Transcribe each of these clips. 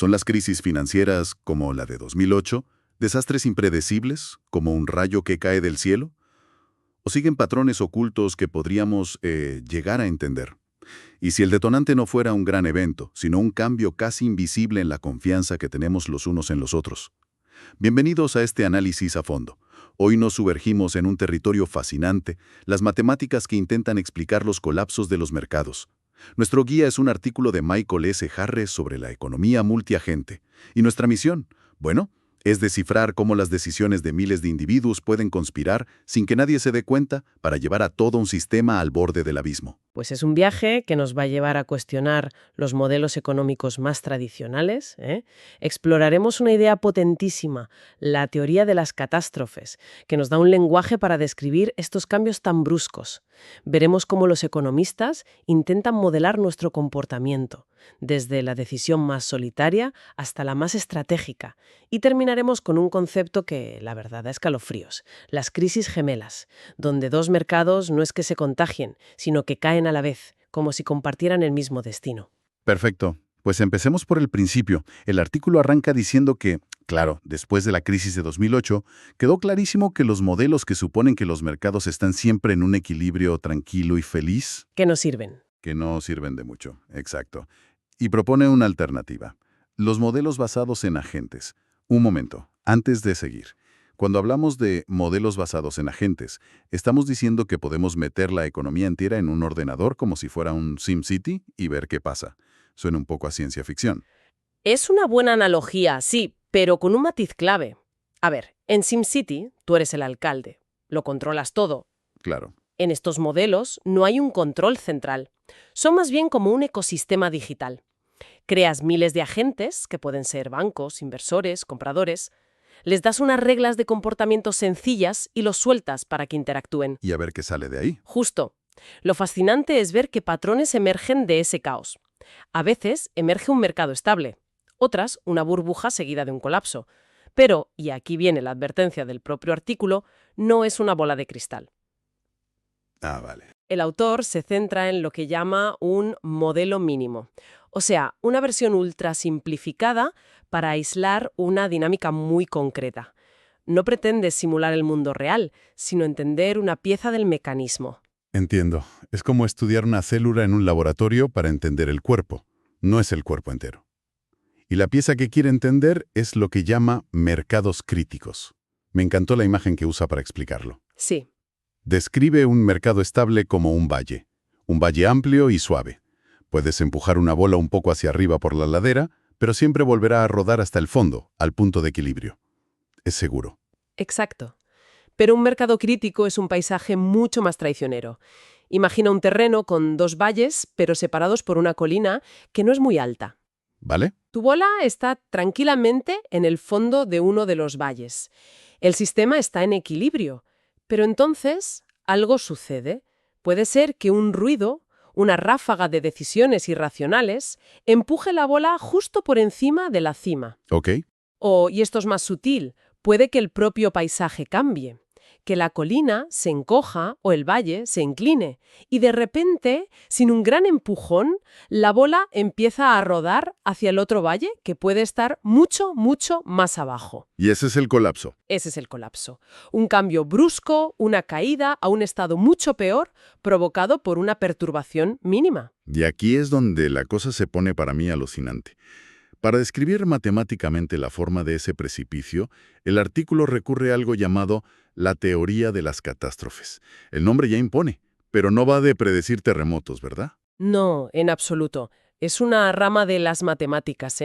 ¿Son las crisis financieras como la de 2008, desastres impredecibles, como un rayo que cae del cielo? ¿O siguen patrones ocultos que podríamos llegar a entender? Y si el detonante no fuera un gran evento, sino un cambio casi invisible en la confianza que tenemos los unos en los otros. Bienvenidos a este análisis a fondo. Hoy nos sumergimos en un territorio fascinante, las matemáticas que intentan explicar los colapsos de los mercados. Nuestro guía es un artículo de Michael S. Harris sobre la economía multiagente. ¿Y nuestra misión? Bueno, es descifrar cómo las decisiones de miles de individuos pueden conspirar sin que nadie se dé cuenta para llevar a todo un sistema al borde del abismo. Pues es un viaje que nos va a llevar a cuestionar los modelos económicos más tradicionales. Exploraremos una idea potentísima, la teoría de las catástrofes, que nos da un lenguaje para describir estos cambios tan bruscos. Veremos cómo los economistas intentan modelar nuestro comportamiento, desde la decisión más solitaria hasta la más estratégica. Y terminaremos con un concepto que, la verdad, da escalofríos: las crisis gemelas, donde dos mercados no es que se contagien, sino que caen a la vez, como si compartieran el mismo destino. Perfecto. Pues empecemos por el principio. El artículo arranca diciendo que, claro, después de la crisis de 2008, quedó clarísimo que los modelos que suponen que los mercados están siempre en un equilibrio tranquilo y feliz, ¿Qué nos sirven? que no sirven de mucho. Exacto. Y propone una alternativa. Los modelos basados en agentes. Un momento, antes de seguir. Cuando hablamos de modelos basados en agentes, estamos diciendo que podemos meter la economía entera en un ordenador como si fuera un SimCity y ver qué pasa. Suena un poco a ciencia ficción. Es una buena analogía, sí, pero con un matiz clave. A ver, en SimCity tú eres el alcalde, lo controlas todo. Claro. En estos modelos no hay un control central. Son más bien como un ecosistema digital. Creas miles de agentes, que pueden ser bancos, inversores, compradores. Les das unas reglas de comportamiento sencillas y los sueltas para que interactúen. Y a ver qué sale de ahí. Justo. Lo fascinante es ver qué patrones emergen de ese caos. A veces emerge un mercado estable, otras una burbuja seguida de un colapso. Pero, y aquí viene la advertencia del propio artículo, no es una bola de cristal. Ah, vale. El autor se centra en lo que llama un modelo mínimo, o sea, una versión ultra simplificada para aislar una dinámica muy concreta. No pretende simular el mundo real, sino entender una pieza del mecanismo. Entiendo. Es como estudiar una célula en un laboratorio para entender el cuerpo. No es el cuerpo entero. Y la pieza que quiere entender es lo que llama mercados críticos. Me encantó la imagen que usa para explicarlo. Sí. Describe un mercado estable como un valle amplio y suave. Puedes empujar una bola un poco hacia arriba por la ladera, pero siempre volverá a rodar hasta el fondo, al punto de equilibrio. Es seguro. Exacto. Pero un mercado crítico es un paisaje mucho más traicionero. Imagina un terreno con dos valles, pero separados por una colina que no es muy alta. ¿Vale? Tu bola está tranquilamente en el fondo de uno de los valles. El sistema está en equilibrio, pero entonces algo sucede. Puede ser que un ruido, una ráfaga de decisiones irracionales, empuje la bola justo por encima de la cima. Ok. O, y esto es más sutil, puede que el propio paisaje cambie, que la colina se encoja o el valle se incline, y de repente, sin un gran empujón, la bola empieza a rodar hacia el otro valle que puede estar mucho, mucho más abajo. Y ese es el colapso. Ese es el colapso. Un cambio brusco, una caída a un estado mucho peor, provocado por una perturbación mínima. Y aquí es donde la cosa se pone para mí alucinante. Para describir matemáticamente la forma de ese precipicio, el artículo recurre a algo llamado la teoría de las catástrofes. El nombre ya impone, pero no va de predecir terremotos, ¿verdad? No, en absoluto. Es una rama de las matemáticas,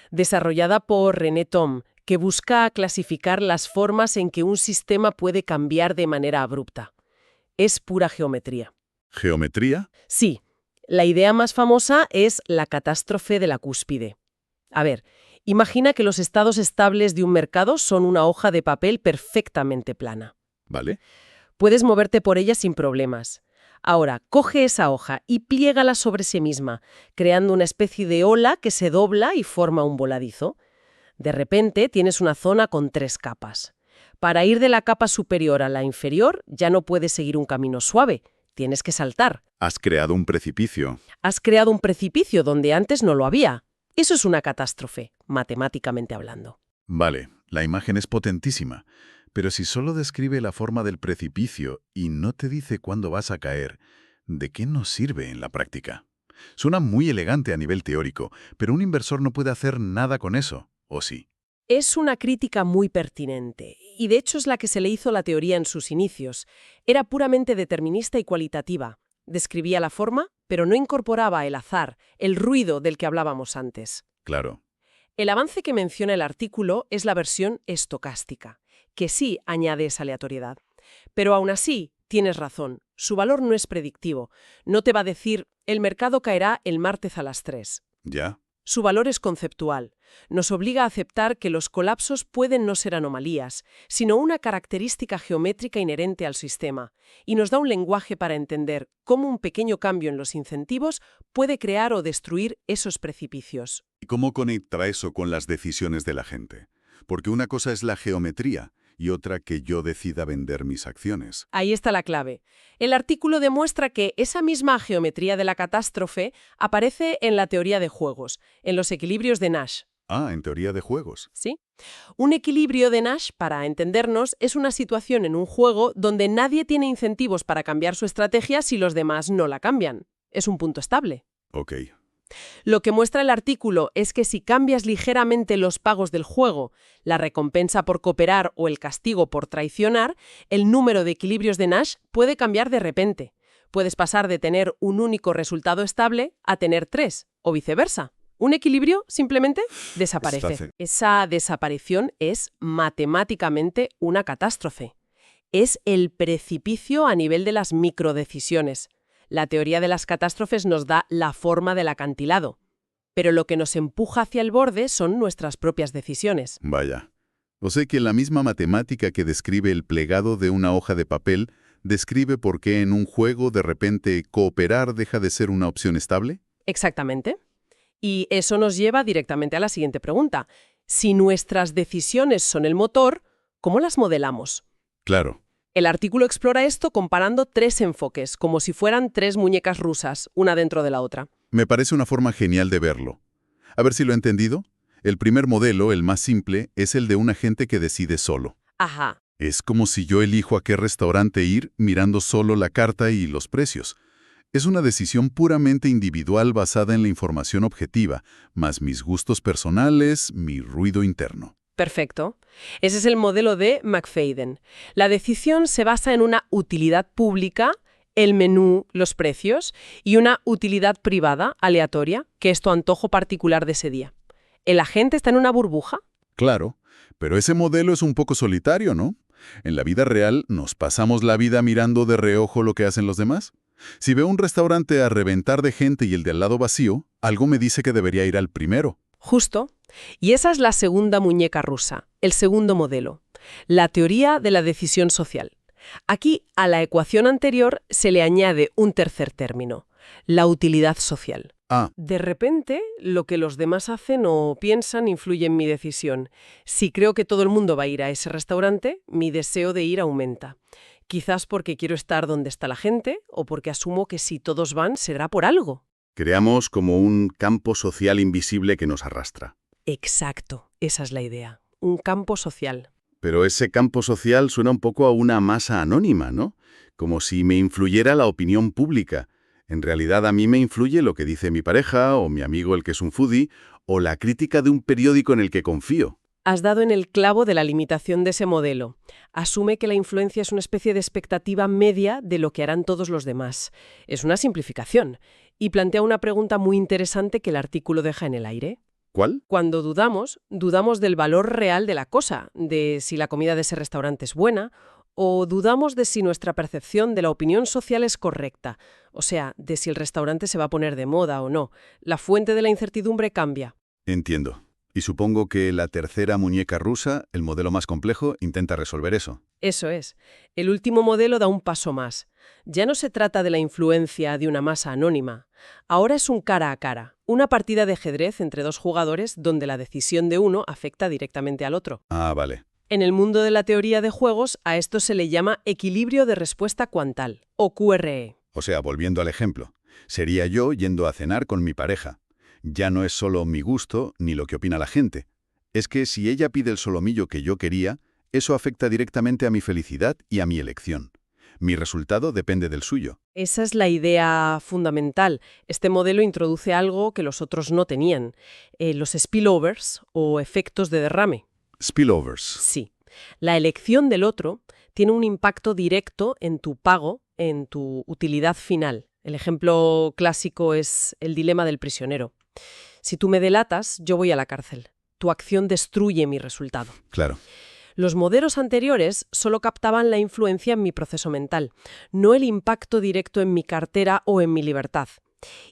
desarrollada por René Thom, que busca clasificar las formas en que un sistema puede cambiar de manera abrupta. Es pura geometría. ¿Geometría? Sí, la idea más famosa es la catástrofe de la cúspide. A ver, imagina que los estados estables de un mercado son una hoja de papel perfectamente plana. ¿Vale? Puedes moverte por ella sin problemas. Ahora, coge esa hoja y pliégala sobre sí misma, creando una especie de ola que se dobla y forma un voladizo. De repente tienes una zona con 3 capas. Para ir de la capa superior a la inferior ya no puedes seguir un camino suave, tienes que saltar. Has creado un precipicio. Has creado un precipicio donde antes no lo había. Eso es una catástrofe, matemáticamente hablando. Vale, la imagen es potentísima, pero si solo describe la forma del precipicio y no te dice cuándo vas a caer, ¿de qué nos sirve en la práctica? Suena muy elegante a nivel teórico, pero un inversor no puede hacer nada con eso, ¿o sí? Es una crítica muy pertinente, y de hecho es la que se le hizo a la teoría en sus inicios. Era puramente determinista y cualitativa. Describía la forma, pero no incorporaba el azar, el ruido del que hablábamos antes. Claro. El avance que menciona el artículo es la versión estocástica, que sí añade esa aleatoriedad. Pero aún así, tienes razón, su valor no es predictivo. No te va a decir, el mercado caerá el martes a las 3. ¿Ya? Su valor es conceptual. Nos obliga a aceptar que los colapsos pueden no ser anomalías, sino una característica geométrica inherente al sistema, y nos da un lenguaje para entender cómo un pequeño cambio en los incentivos puede crear o destruir esos precipicios. ¿Y cómo conecta eso con las decisiones de la gente? Porque una cosa es la geometría y otra que yo decida vender mis acciones. Ahí está la clave. El artículo demuestra que esa misma geometría de la catástrofe aparece en la teoría de juegos, en los equilibrios de Nash. Ah, en teoría de juegos. ¿Sí? Un equilibrio de Nash, para entendernos, es una situación en un juego donde nadie tiene incentivos para cambiar su estrategia si los demás no la cambian. Es un punto estable. Ok. Lo que muestra el artículo es que si cambias ligeramente los pagos del juego, la recompensa por cooperar o el castigo por traicionar, el número de equilibrios de Nash puede cambiar de repente. Puedes pasar de tener un único resultado estable a tener 3, o viceversa. Un equilibrio simplemente desaparece. Esa desaparición es matemáticamente una catástrofe. Es el precipicio a nivel de las microdecisiones. La teoría de las catástrofes nos da la forma del acantilado, pero lo que nos empuja hacia el borde son nuestras propias decisiones. Vaya. O sea que la misma matemática que describe el plegado de una hoja de papel describe por qué en un juego de repente cooperar deja de ser una opción estable. Exactamente. Y eso nos lleva directamente a la siguiente pregunta. Si nuestras decisiones son el motor, ¿cómo las modelamos? Claro. El artículo explora esto comparando 3 enfoques, como si fueran 3 muñecas rusas, una dentro de la otra. Me parece una forma genial de verlo. A ver si lo he entendido. El primer modelo, el más simple, es el de un agente que decide solo. Ajá. Es como si yo elijo a qué restaurante ir mirando solo la carta y los precios. Es una decisión puramente individual basada en la información objetiva, más mis gustos personales, mi ruido interno. Perfecto. Ese es el modelo de McFadden. La decisión se basa en una utilidad pública, el menú, los precios, y una utilidad privada, aleatoria, que es tu antojo particular de ese día. ¿El agente está en una burbuja? Claro, pero ese modelo es un poco solitario, ¿no? En la vida real, ¿nos pasamos la vida mirando de reojo lo que hacen los demás? Si veo un restaurante a reventar de gente y el de al lado vacío, algo me dice que debería ir al primero. Justo. Y esa es la segunda muñeca rusa, el segundo modelo, la teoría de la decisión social. Aquí, a la ecuación anterior, se le añade un tercer término, la utilidad social. Ah, De repente, lo que los demás hacen o piensan influye en mi decisión. Si creo que todo el mundo va a ir a ese restaurante, mi deseo de ir aumenta. Quizás porque quiero estar donde está la gente o porque asumo que si todos van será por algo. creamos como un campo social invisible que nos arrastra. Exacto, esa es la idea. Un campo social. Pero ese campo social suena un poco a una masa anónima, ¿no? Como si me influyera la opinión pública. En realidad a mí me influye lo que dice mi pareja, o mi amigo el que es un foodie, o la crítica de un periódico en el que confío. Has dado en el clavo de la limitación de ese modelo. Asume que la influencia es una especie de expectativa media de lo que harán todos los demás. Es una simplificación. Y plantea una pregunta muy interesante que el artículo deja en el aire. ¿Cuál? Cuando dudamos del valor real de la cosa, de si la comida de ese restaurante es buena, o dudamos de si nuestra percepción de la opinión social es correcta, o sea, de si el restaurante se va a poner de moda o no. La fuente de la incertidumbre cambia. Entiendo. Y supongo que la tercera muñeca rusa, el modelo más complejo, intenta resolver eso. Eso es. El último modelo da un paso más. Ya no se trata de la influencia de una masa anónima. Ahora es un cara a cara, una partida de ajedrez entre dos jugadores donde la decisión de uno afecta directamente al otro. Ah, vale. En el mundo de la teoría de juegos, a esto se le llama equilibrio de respuesta cuantal, o QRE. O sea, volviendo al ejemplo, sería yo yendo a cenar con mi pareja. Ya no es solo mi gusto ni lo que opina la gente. Es que si ella pide el solomillo que yo quería, eso afecta directamente a mi felicidad y a mi elección. Mi resultado depende del suyo. Esa es la idea fundamental. Este modelo introduce algo que los otros no tenían, los spillovers o efectos de derrame. Spillovers. Sí, la elección del otro tiene un impacto directo en tu pago, en tu utilidad final. El ejemplo clásico es el dilema del prisionero. Si tú me delatas, yo voy a la cárcel. Tu acción destruye mi resultado. Claro. Los modelos anteriores solo captaban la influencia en mi proceso mental, no el impacto directo en mi cartera o en mi libertad.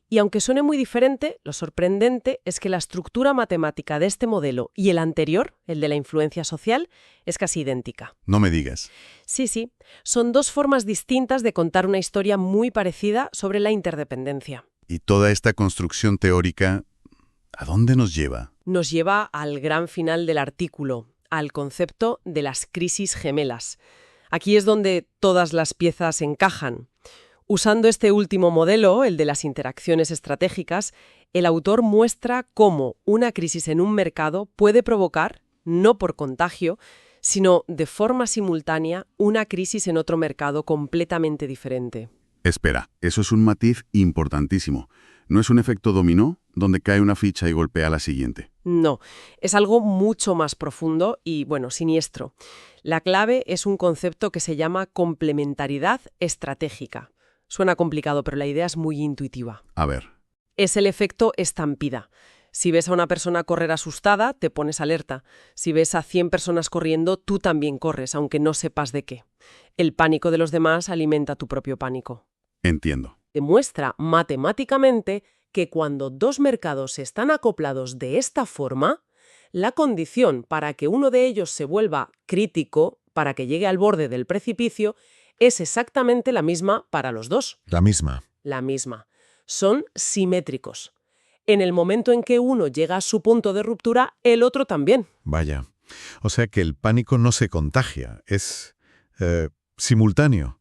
Y aunque suene muy diferente, lo sorprendente es que la estructura matemática de este modelo y el anterior, el de la influencia social, es casi idéntica. No me digas. Sí, son dos formas distintas de contar una historia muy parecida sobre la interdependencia. Y toda esta construcción teórica, ¿a dónde nos lleva? Nos lleva al gran final del artículo, al concepto de las crisis gemelas. Aquí es donde todas las piezas encajan. Usando este último modelo, el de las interacciones estratégicas, el autor muestra cómo una crisis en un mercado puede provocar, no por contagio, sino de forma simultánea, una crisis en otro mercado completamente diferente. Espera, eso es un matiz importantísimo. ¿No es un efecto dominó, donde cae una ficha y golpea la siguiente? No, es algo mucho más profundo y, siniestro. La clave es un concepto que se llama complementariedad estratégica. Suena complicado, pero la idea es muy intuitiva. A ver. Es el efecto estampida. Si ves a una persona correr asustada, te pones alerta. Si ves a 100 personas corriendo, tú también corres, aunque no sepas de qué. El pánico de los demás alimenta tu propio pánico. Entiendo. Demuestra matemáticamente que cuando dos mercados están acoplados de esta forma, la condición para que uno de ellos se vuelva crítico, para que llegue al borde del precipicio, es exactamente la misma para los dos. La misma. La misma. Son simétricos. En el momento en que uno llega a su punto de ruptura, el otro también. Vaya. O sea que el pánico no se contagia, es simultáneo.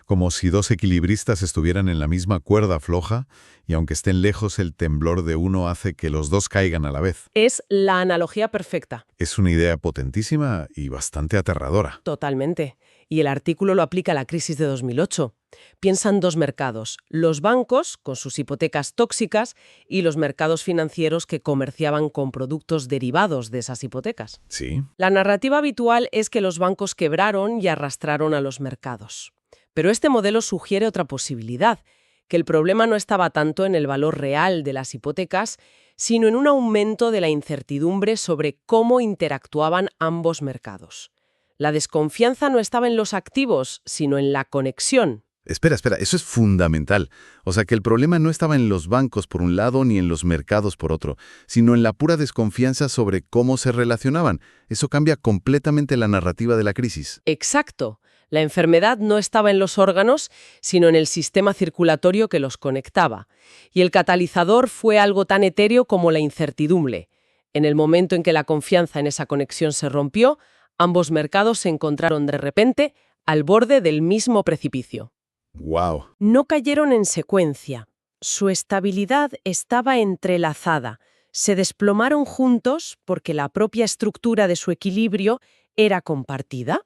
Como si dos equilibristas estuvieran en la misma cuerda floja y aunque estén lejos el temblor de uno hace que los dos caigan a la vez. Es la analogía perfecta. Es una idea potentísima y bastante aterradora. Totalmente. Y el artículo lo aplica a la crisis de 2008. Piensan dos mercados, los bancos, con sus hipotecas tóxicas, y los mercados financieros que comerciaban con productos derivados de esas hipotecas. Sí. La narrativa habitual es que los bancos quebraron y arrastraron a los mercados. Pero este modelo sugiere otra posibilidad, que el problema no estaba tanto en el valor real de las hipotecas, sino en un aumento de la incertidumbre sobre cómo interactuaban ambos mercados. La desconfianza no estaba en los activos, sino en la conexión. Espera, eso es fundamental. O sea que el problema no estaba en los bancos por un lado ni en los mercados por otro, sino en la pura desconfianza sobre cómo se relacionaban. Eso cambia completamente la narrativa de la crisis. Exacto. La enfermedad no estaba en los órganos, sino en el sistema circulatorio que los conectaba. Y el catalizador fue algo tan etéreo como la incertidumbre. En el momento en que la confianza en esa conexión se rompió, ambos mercados se encontraron de repente al borde del mismo precipicio. ¡Wow! No cayeron en secuencia. Su estabilidad estaba entrelazada. Se desplomaron juntos porque la propia estructura de su equilibrio era compartida.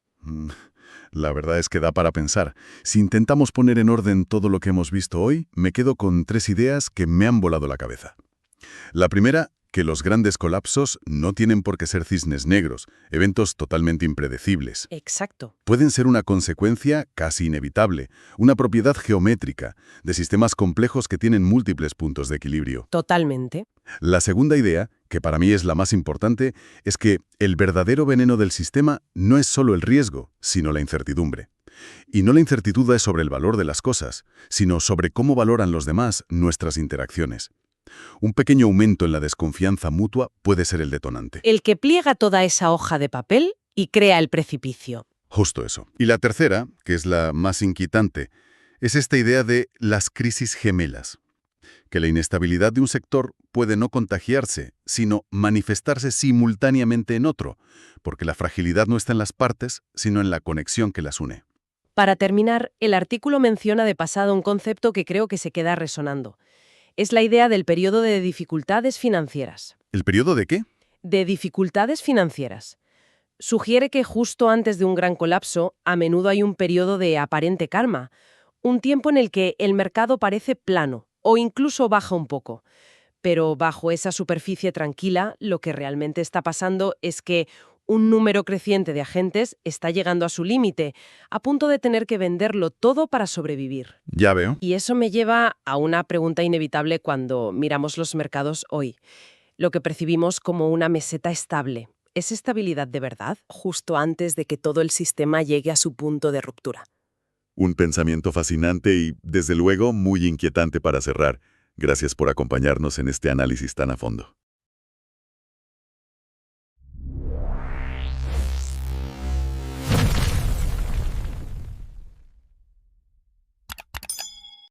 La verdad es que da para pensar. Si intentamos poner en orden todo lo que hemos visto hoy, me quedo con 3 ideas que me han volado la cabeza. La primera, que los grandes colapsos no tienen por qué ser cisnes negros, eventos totalmente impredecibles. Exacto. Pueden ser una consecuencia casi inevitable, una propiedad geométrica, de sistemas complejos que tienen múltiples puntos de equilibrio. Totalmente. La segunda idea, que para mí es la más importante, es que el verdadero veneno del sistema no es solo el riesgo, sino la incertidumbre. Y no la incertidumbre sobre el valor de las cosas, sino sobre cómo valoran los demás nuestras interacciones. Un pequeño aumento en la desconfianza mutua puede ser el detonante. El que pliega toda esa hoja de papel y crea el precipicio. Justo eso. Y la tercera, que es la más inquietante, es esta idea de las crisis gemelas. Que la inestabilidad de un sector puede no contagiarse, sino manifestarse simultáneamente en otro, porque la fragilidad no está en las partes, sino en la conexión que las une. Para terminar, el artículo menciona de pasado un concepto que creo que se queda resonando. Es la idea del periodo de dificultades financieras. ¿El periodo de qué? De dificultades financieras. Sugiere que justo antes de un gran colapso, a menudo hay un periodo de aparente calma, un tiempo en el que el mercado parece plano o incluso baja un poco. Pero bajo esa superficie tranquila, lo que realmente está pasando es que un número creciente de agentes está llegando a su límite, a punto de tener que venderlo todo para sobrevivir. Ya veo. Y eso me lleva a una pregunta inevitable cuando miramos los mercados hoy. Lo que percibimos como una meseta estable. ¿Es estabilidad de verdad justo antes de que todo el sistema llegue a su punto de ruptura? Un pensamiento fascinante y, desde luego, muy inquietante para cerrar. Gracias por acompañarnos en este análisis tan a fondo.